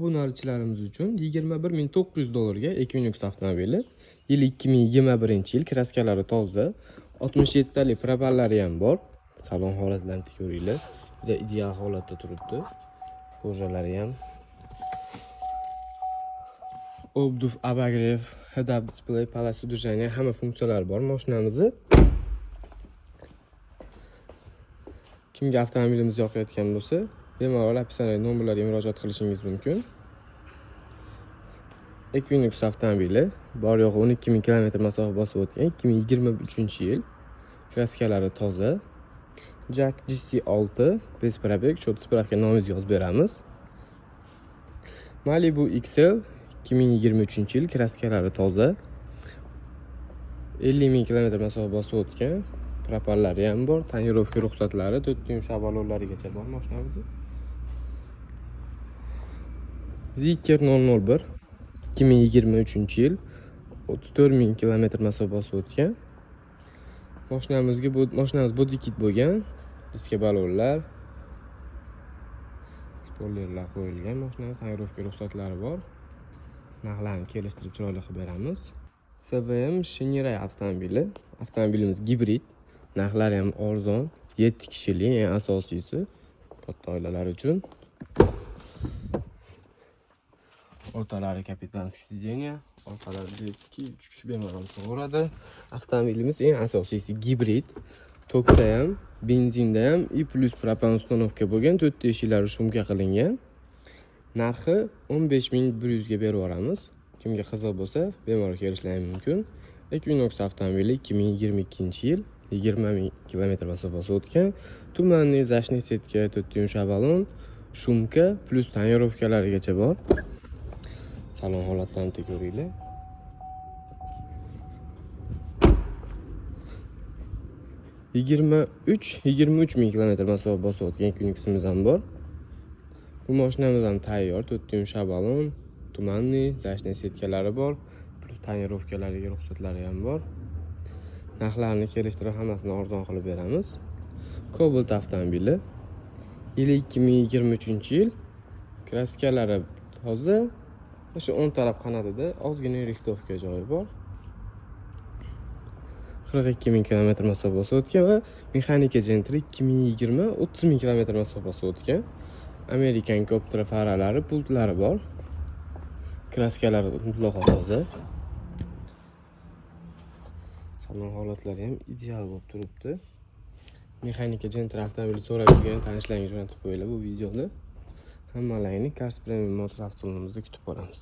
obunachilarimiz uchun 21900 dollarga Equinox avtomobili. Yil 2021-yil, kraskalari toza, 67 talik propallari ham bor. Salon holatlarini ko'ringlar. Juda ideal holatda turibdi. Ko'rjalari ham obduf, abagrev, head-up display, palasi udržание hamma funksiyalari bor mashinamizda. Kimga avtomobilimiz yoqayotgan bo'lsa, bemalol описание nomerlarga murojaat qilishingiz mumkin. Equinox avtomobili bor yo'g'i 12000 km masofa bosib o'tgan 2023-yil. Kraskalari toza. Jack GC6 bez probeg, shot spravka nomingizni yozib beramiz. Malibu XL 2023-yil, kraskalari toza. 50000 km masofa bosib o'tgan. Propallari ham bor, tonirovka ruxsatlari 4 yumshoq balonlarigacha bor mashinamizda. Zeekr 001 2023-yil, 34000 km masofa bosib o'tgan. Mashinamiz body kit bo'lgan, diska balonlar, spoilerlar qo'yilgan. Mashinamiz tonirovka ruxsatlari bor. Narxlarni kelishtirib chiroyli qilib beramiz. FVM Shinrai avtomobili. Avtomobilimiz gibrid. Narxlari ham arzon, 7 kishilik, eng asosiysi katta oilalar uchun. O'rtalari kapitanskiy sidenья, orqalari detskiy, 3 kishi bemalol turaveradi. Avtomobilimiz eng asosiysi gibrid. Tokda ham, benzinda ham i+ propan ustanovka bo'lgan, 4 eshiklari shumka qilingan. Narxi 15100 ga berib yuboramiz. Kimga qiziq bo'lsa, bemalol kelishlari mumkin. Equinox avtomobili 2022-yil, 20000 km masofasi o'tgan. Tumanli zashniy setka, 4 yumshoq balon, shumka plus tonirovkalarigacha bor. Salon holatlarini ko'ringlar. 23 ming km masofa bosib o'tgan Equinoximiz ham bor. Bu mashinamiz ham tayyor, 4 yumshoq balon, tumanli zashniy setkalari bor, plus tonirovkalariga ruxsatlari ham bor. Narxlarni kelishtirib hammasini arzon qilib beramiz. Cobalt avtomobili. Yil 2023-yil. Kraskalari toza. O'sha 10 taraf qanotida ozgina rixtovka joyi bor. 42000 km masofa bosib o'tgan va mexanika Gentry 2020 30000 km masofa bosib o'tgan. Amerikan Coptra faralari, pultlari bor. Kraskalari mutlaqo toza. Salon holatlari ham ideal bo'lib turibdi. Mexanika Gentry avtomobili so'rab yurgan tanishlaringizni jo'natib qo'yinglar bu videoda. Hammalarni Cars Premium Motors avtosalonimizda kutib qolamiz.